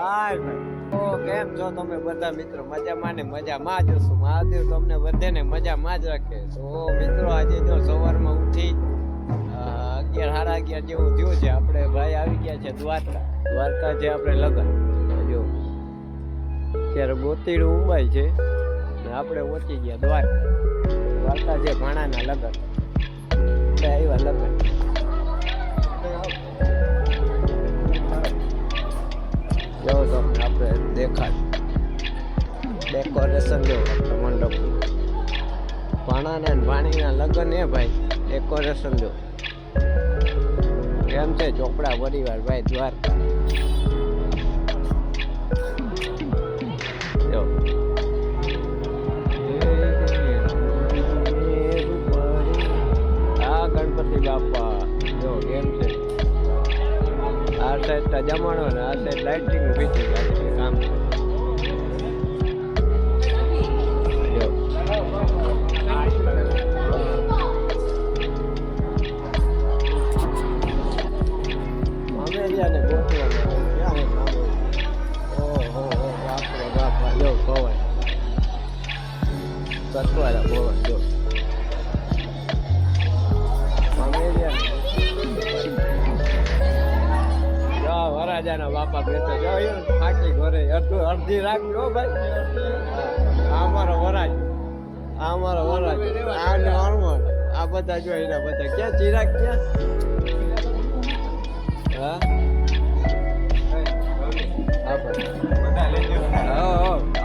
હાય ભાઈ. ઓ કેમ છો તમે બધા મિત્રો? મજામાં ને મજામાં જ હશું. મહાદેવ તમને બધાને મજામાં જ રાખે. તો મિત્રો આજે જો સવારમાં ઉઠી 11 સાડા 11 જેવું થયું છે. આપણે ભાઈ આવી ગયા છે દ્વારકા છે આપણે લગન. જો ત્યારે ગોતીડું ઉંબાઈ છે ને આપણે પહોંચી ગયા દ્વારકા છે ભાણાના લગન. આવ્યા લગન જો તમને આપણે દેખાડ ડેકોરેશન જો મંડપ ભાણાના ભાણીના લગન હે ભાઈ. ડેકોરેશન જો કેમ છે ચોપડા પરિવાર ભાઈ દ્વારકા. જો આ ગણપતિ બાપા જો કેમ છે. આ સાઈડ જમાડો ને આ સાઈડ લાઇટિંગ ફિટિંગ કામ છે. મામેરિયાને ગોતવાના ઓહો બાપરે બાપા જો ખવાય સતવારા બોવા જો મામેરિયા વરાજાના બાપા બેઠો જો થાકી ઘરે અડધી રાખજો ભાઈ. આ અમારો વરાજ આને હણમણ આ બધા જો એના બધા ક્યાં ચિરાગ ક્યાં હા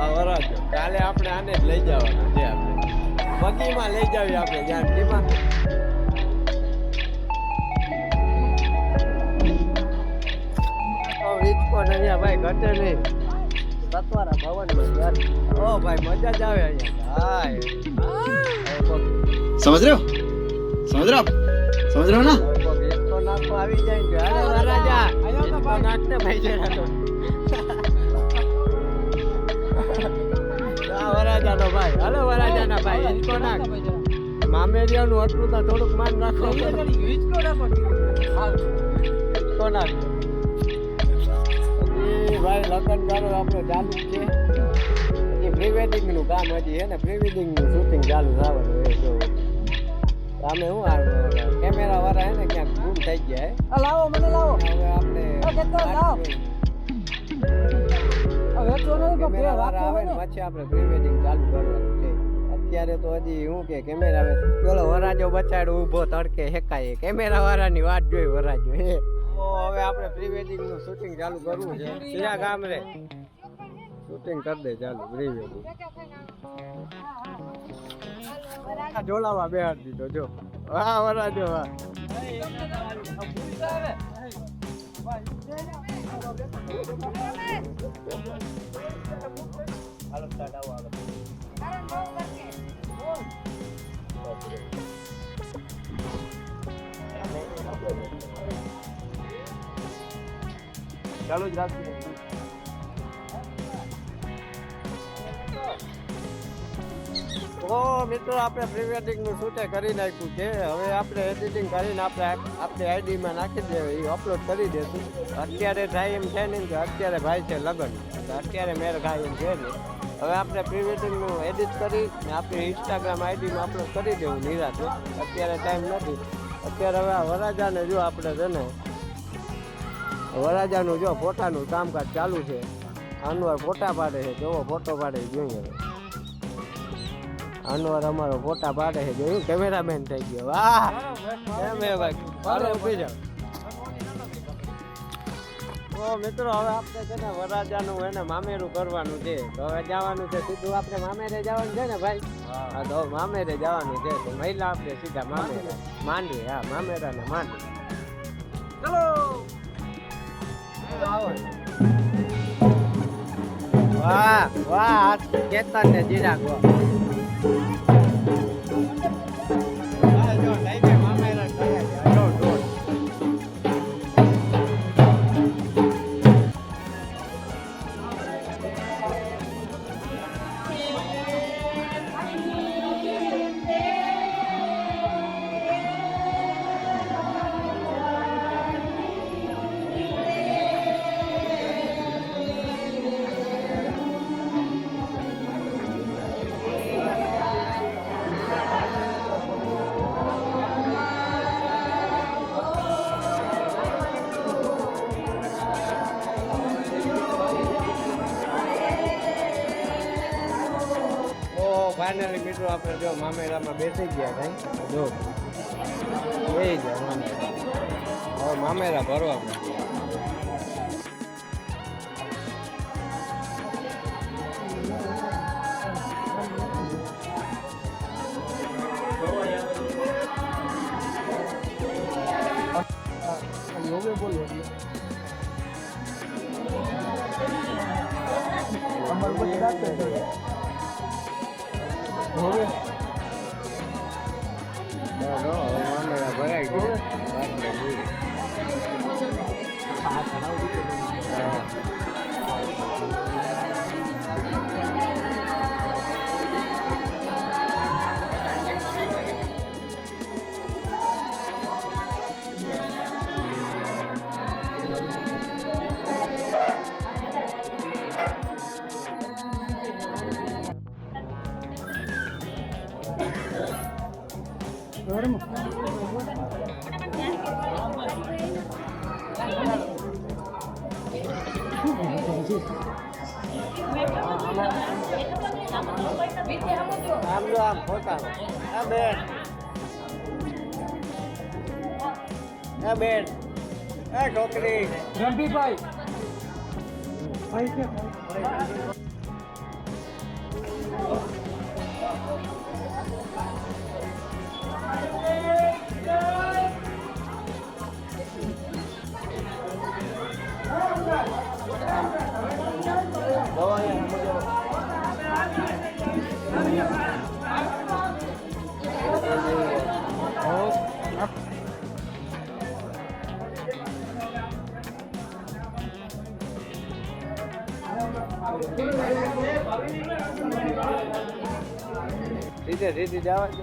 આ વરાજ કાલે આપણે આને જ લઈ જવાના છે. આપણે બગીમાં લઈ જાવી આપણે જાનકીમાં. ભાઈ ઘટે નહીં સતવારા ભવનમાં. ઓ ભાઈ મજા જ આવે અહીંયા. समझ रहे हो ना. ઈસકો નાખો આવી જાય. અરે વરાજા ઈસકો નાખને ભાઈ જરા તો. આ વરાજાનો ભાઈ. હલો વરાજાના ભાઈ ઈસકો નાખ. મામેરિયાનું આટલું તો થોડુંક માન નાખો. ઈસકો નાખ ભાઈ. લગ્ન ગાળો આપણો ચાલુ છે. એ પ્રી વેડિંગ નું કામ હજી છે ને. પ્રી વેડિંગ નું શૂટિંગ ચાલુ થવાનું છે. જો અમે શું કેમેરા વાળા હે ને ક્યાંક ગુમ થઈ ગયા હે. લાવો મને લાવો. હવે આપણે કેમેરા વાળા આવે ને પછી આપણે પ્રી વેડિંગ ચાલુ કરવાનું છે. અત્યારે તો હજી શું કે કેમેરા આવે પેલો વરાજો બચાડો ઊભો તડકે હેકાય. કેમેરા વાળાની વાત જોઈ વરાજો હે. હવે આપણે પ્રી વેડિંગ નું શૂટિંગ ચાલુ કરવું છે. સીરા ગામ રે શૂટિંગ કરી દે ચાલુ પ્રી વેડિંગ. ઢોલાવા બેહાડી દીધો જો. વાહ વરાજો વાહ. ચાલુ જ રાખજો. તો મિત્રો આપણે પ્રી વેડિંગ નું શૂટે કરી નાખ્યું છે. હવે આપણે એડિટિંગ કરીને આપણે આપણી આઈડીમાં નાખી દેવું. એ અપલોડ કરી દઈશું. અત્યારે થાય એમ છે ને કે અત્યારે ભાઈ છે લગ્ન અત્યારે મેર ખાય એમ છે ને. હવે આપણે પ્રી વેડિંગનું એડિટ કરી ને આપણી ઇન્સ્ટાગ્રામ આઈડીમાં અપલોડ કરી દેવું નિરાતે. અત્યારે ટાઈમ નથી. અત્યારે હવે આ વરાજાને જો આપણે છે ને વરાજાનું જો ફોટાનું કામકાજ ચાલુ છે. અનવર ફોટા પાડે છે. જોવો ફોટો પાડે જોઈએ. અનવર અમારો ફોટા પાડે છે. જોયું કેમેરામેન થઈ ગયો. વાહ કેમ હે ભાઈ. ચાલો ઉભી જાઓ. તો મિત્રો હવે આપણે છે ને વરાજાનું એને મામેરું કરવાનું છે. તો હવે જવાનું છે સીધું આપણે મામેરે જવાનું છે ને ભાઈ. હા તો મામેરે જવાનું છે. તો મહિલા આપણે સીધા મામેરે માંડવી. હા મામેરા ને માંડવી. ચલો વાહ વાહ કેતન ને ચિરાગ વાહ. ફાઇનલી મિત્રો આપણે જો મામેરામાં બેસી ગયા કઈ જો બેસી ગયા મામેરા. હવે મામેરા ભરવા બોલો અમાર બધી રાત હવે મામેરા ભરાઈ ગયા. આમ જો આમ ફોટા બેન બેન છોકરી રંભીભાઈ સીધે જવા દે.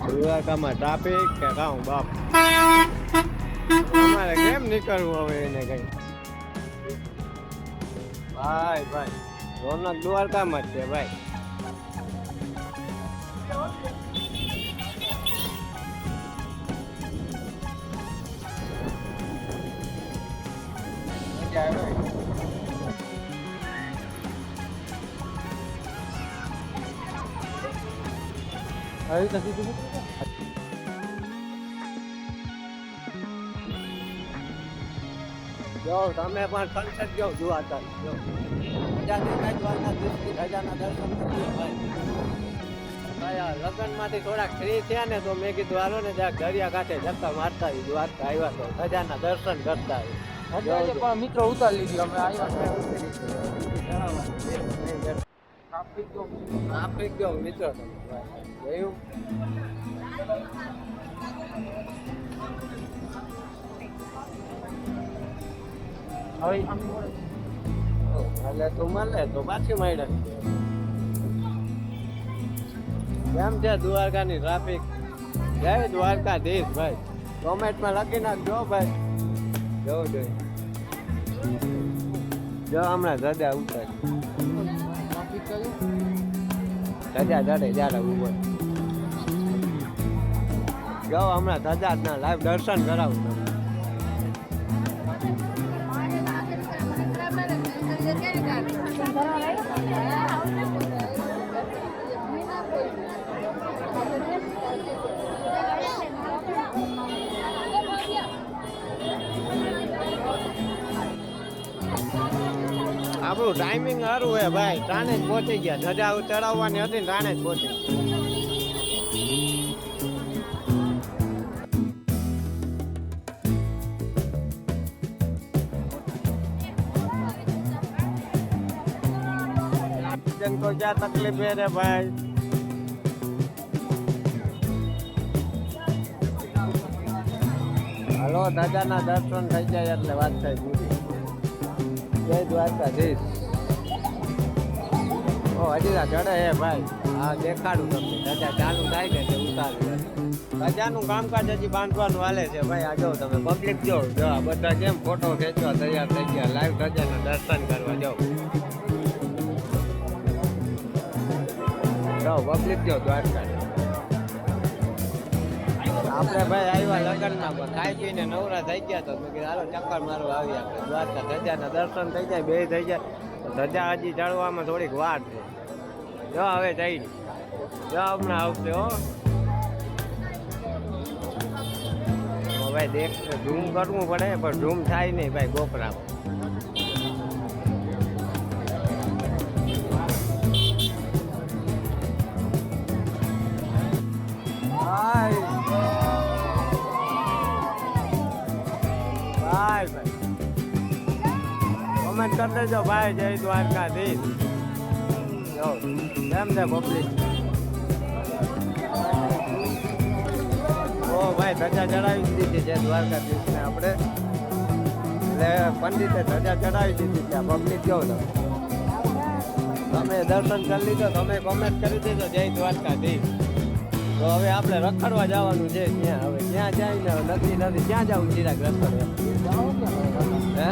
દ્વારકામાં ટ્રાફિક કે કાઉ બાપ અમારે કેમ નીકળવું હવે એને કઈ ભાઈ રોનક દ્વારકામાં જ છે ભાઈ. જો તમે પણ સનસેટ જો જોવા લગ્ન માંથી થોડાક ફ્રી થયા ને તો મેં કીધું હાલો ને જ્યાં દરિયા કાંઠે જતા મારતા આવી દ્વારકા આવ્યા તો સજાના દર્શન કરતા આવી. પણ મિત્રો ઉતારી લીધી અમે આવ્યા ટ્રાફિક જો મિત્રો જોયું. એટલે તું મળે તો પાછી મળે. કેમ છે દ્વારકાની ટ્રાફિક? જય દ્વારકાધીશ ભાઈ. કોમેન્ટમાં લખી નાખજો ભાઈ. જોવું જોઈએ. જો હમણાં ધજા ઉતાર ધજા ચડે જ્યારે ઉપર જો હમણાં ધજા જ ના લાઈવ દર્શન કરાવું તમને. આપણું ટાઈમિંગ સારું હે ભાઈ. ટાણે જ પહોંચી ગયા. ધજા ચડાવવાની હતી ને ટાણે જ પહોંચી. को क्या तकलीफ है रे भाई? હાલો દાદાના દર્શન થઈ જાય એટલે વાત થાય પૂરી. જય દ્વારકાધીશ. ઓ હજી ચડે હે ભાઈ. હા દેખાડું તમને. દાદા ચાલુ થાય ને એટલે ઉતારી. દાદાનું કામકાજ હજી બાંધવાનું હાલે છે ભાઈ. આ જો તમે પબ્લિક જો આ બધા કેમ ફોટો ખેંચવા તૈયાર થઈ ગયા. લાઈવ દાદાના દર્શન કરવા જાઓ. પબ્લિક જો દ્વારકા આપણે ભાઈ આવ્યા લગ્નમાં પણ ખાઈ પીને નવરા થઈ ગયા તો મેં કીધું હાલો ચક્કર મારવા આવી આપણે દ્વારકા ધજાના દર્શન થઈ જાય બે થઈ જાય ધજા હજી ચડવામાં થોડીક વાર છે જો હવે જઈ જો હમણાં આવશે હો ભાઈ દેખ ઝૂમ કરવું પડે પણ ઝૂમ થાય નહીં ભાઈ ગોપરામાં કમેન્ટ કરી દેજો ભાઈ જય દ્વારકાધીશ જો કેમ છે પબ્લિક ઓ ભાઈ ધજા ચડાવી દીધી છે દ્વારકાધીશને આપણે એટલે પંડિતે ધજા ચડાવી દીધી છે પબ્લિક કેવો તમે દર્શન કરી લીધો તમે કોમેન્ટ કરી દેજો જય દ્વારકાધીશ તો હવે આપણે રખડવા જવાનું છે ત્યાં હવે ક્યાં જાય ને નથી ક્યાં જવું ચિરાગ રખડવા હે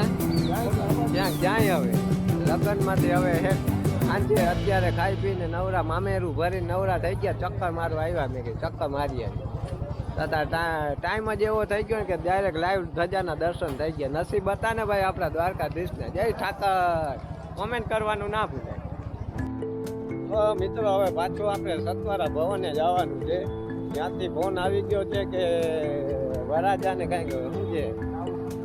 ક્યાં જાય હવે લગ્નમાંથી હવે હે સાંજે અત્યારે ખાઈ પીને નવરા મામેરું ભરીને નવરા થઈ ગયા ચક્કર મારવા આવ્યા મેં કીધું ચક્કર મારીએ ટાઈમ જ એવો થઈ ગયો ને કે ડાયરેક્ટ લાઈવ ધજાના દર્શન થઈ ગયા નસીબ હતા ને ભાઈ આપણા દ્વારકાધીશને જય ઠાકર કોમેન્ટ કરવાનું ના ભૂલાય તો મિત્રો હવે પાછું આપણે સતવારા ભવને જવાનું છે ત્યાંથી ફોન આવી ગયો છે કે વરાજાને કાંઈક શું છે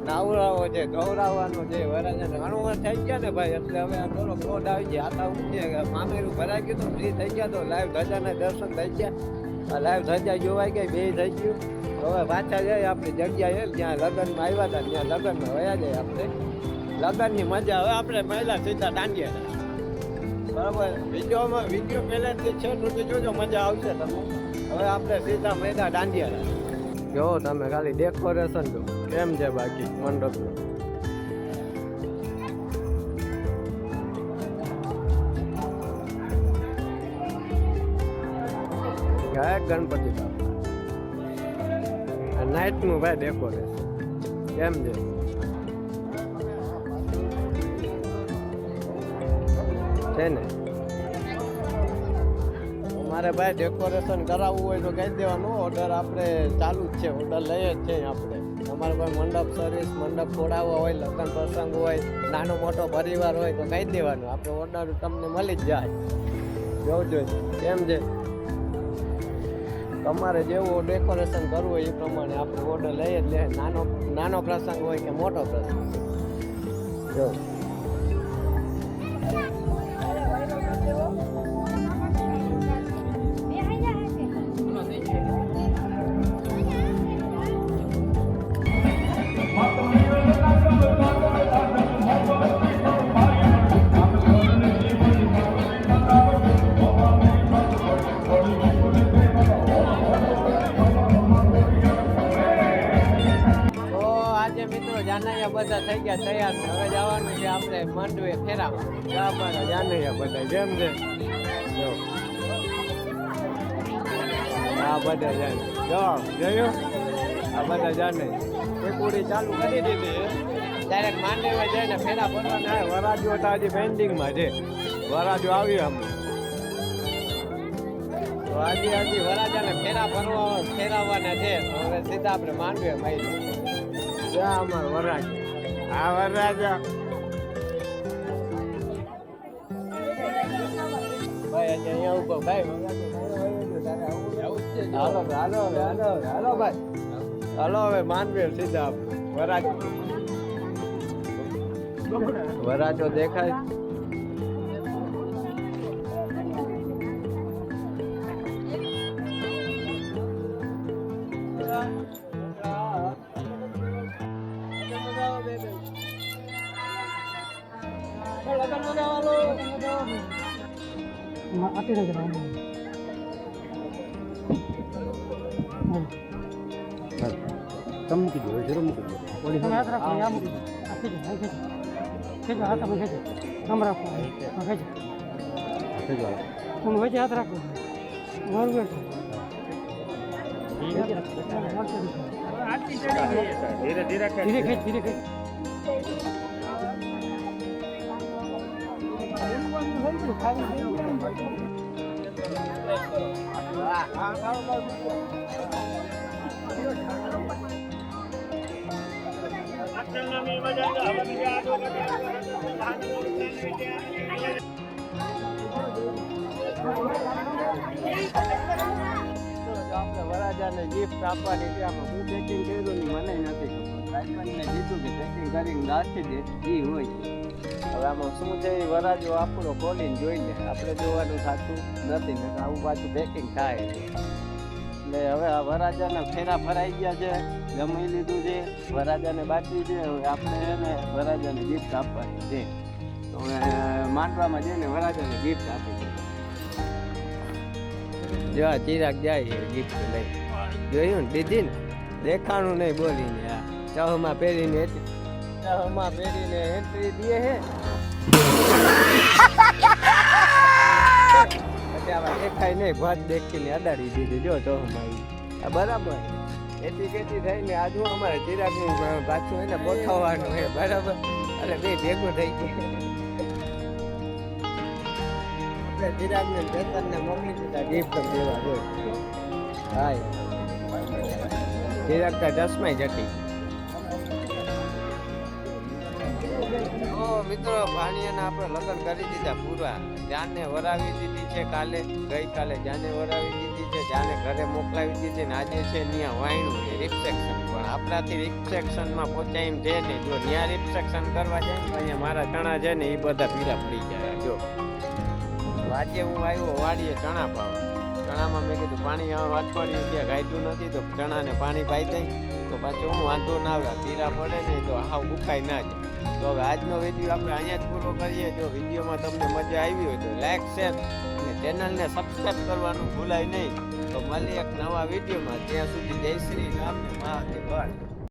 નાવરાવો છે ગૌરાવવાનો છે વરાજાને ઘણું વાર થઈ ગયા ને ભાઈ એટલે હવે થોડો ક્રોધ આવી ગયા આતા શું છે મામેરું ભરાઈ ગયું તો ફ્રી થઈ ગયા તો લાઈવ ધજાના દર્શન થઈ ગયા લાઈવ ધજા જોવાઈ ગઈ બે થઈ ગયું હવે પાછા જાય આપણી જગ્યાએ જ્યાં લગ્નમાં આવ્યા હતા ત્યાં લગ્નમાં વયા જાય આપણે લગ્નની મજા હવે આપણે મહિલા સીધા દાંડિયા બરાબર વિડીયો પહેલાંથી છે સુધી જોજો મજા આવશે તમને હવે આપણે સીધા મહિલા દાંડિયા જો તમે ખાલી ડેકોરેશન જો કેમ છે બાકી મંડપનું ગણપતિ બાપા નાઇટનું ભાઈ ડેકોરેશન કેમ છે ને મારે ભાઈ ડેકોરેશન કરાવવું હોય તો કહી દેવાનું ઓર્ડર આપણે ચાલુ જ છે ઓર્ડર લઈએ જ છે આપણે તમારે કોઈ મંડપ સર્વિસ મંડપ ખોડાવવા હોય લગ્ન પ્રસંગ હોય નાનો મોટો પરિવાર હોય તો કહી દેવાનું આપણે ઓર્ડર તમને મળી જ જાય જોજો કેમ છે તમારે જેવું ડેકોરેશન કરવું હોય એ પ્રમાણે આપણે ઓર્ડર લઈએ જ લે નાનો પ્રસંગ હોય કે મોટો પ્રસંગ જો જાનૈયા બધા થઈ ગયા તૈયાર હવે જવાનું છે આપણે માંડવે ફેરામાં જાનૈયા બધા જેમ છે આ બધા જાને જો જોયું આ બધા જાને પૂરી ચાલુ કરી દીધી ડાયરેક્ટ માંડવે જઈને ફેરા ફરવાના વરાજો હતા હજી પેન્ડિંગમાં છે વરાજો આવી અમે તો હજી વરાજાને ફેરાવવાના છે હવે સીધા આપણે માંડવે મારી અમાર વરાજ આ વરાજા ભાઈ અહીંયા ઉભો ભાઈ હાલો ભાઈ હાલો હવે માનવે સીધા વરાજો દેખાય તમે મૂકી દો જરૂર મૂકી દો તમે હાથ રાખો આ મૂકી દો ખેંચો હાથ તમે ખેંચો આમ રાખો ખેંચો તમે વચ્ચે હાથ રાખો મારું બેઠો ધીરે ધીરે ખેંચ ધીરે ખેંચ આપણે વરરાજાને ગિફ્ટ આપવાની છે આમાં હું પેકિંગ કર્યું ને મને નથી ખબર રાઈફાઈને કીધું કે પેકિંગ કરીને રાખી દે એ હોય હવે આમાં શું છે એ વરરાજો આપણો ખોલીને જોઈ લે આપણે જોવાનું થતું નથી ને આવું પાછું પેકિંગ થાય એટલે હવે આ વરરાજાના ફેરા ફરાઈ ગયા છે જમી લીધું છે વરરાજાને બાકી છે હવે આપણે એને વરરાજાને ગિફ્ટ આપવાની છે તો હવે માંડવામાં જઈને વરરાજાને ગિફ્ટ આપી છે જો આ ચિરાગ જાય ગિફ્ટ લઈ જોયું ને દીધી ને દેખાણું નહીં બોલીને આ ચહમાં પહેરીને એન્ટ્રી દે હે પછી આમાં દેખાય નહીં ભાત દેખીને અડાડી દીધી જો ચહમાં આ બરાબર એથી કેથી થઈને આજુ અમારે ચિરાગનું પાછું એને ગોઠવવાનું હે બરાબર એટલે બે ભેગું થઈ ગયું ચિરાગને ચેતનને મોકલી દીધા ગિફ્ટ દેવા જોઈએ હાય ચિરાગ કા ચશ્માય જટી મિત્રો ભાણિયાને આપણે લગ્ન કરી દીધા પૂરા જાને વરાવી દીધી છે કાલે ગઈકાલે જાને વરાવી દીધી છે જાને ઘરે મોકલાવી દીધી ને આજે છે ત્યાં વાયણું છે રિસેપ્શન પણ આપણાથી રિસેપ્શનમાં પહોંચાય એમ છે ને જો ત્યાં રિસેપ્શન કરવા જાય ને અહીંયા મારા ચણા છે ને એ બધા પીરા પડી જાય જો આજે હું આવ્યો વાડીએ ચણા પાવા ચણામાં મેં કીધું પાણી અઠવાડિયું ત્યાં ગાયતું નથી તો ચણાને પાણી પાઈ દઈ તો પાછું હું વાંધો ના આવે પીરા પડે ને તો હાવ દુખાઈ ના જાય તો હવે આજનો વિડીયો આપણે અહીંયા જ પૂરો કરીએ જો વિડીયોમાં તમને મજા આવી હોય તો લાઈક શેર અને ચેનલને સબસ્ક્રાઈબ કરવાનું ભૂલાય નહીં તો મળીએ એક નવા વિડીયોમાં ત્યાં સુધી જય શ્રી રામ ને મહાદેવ.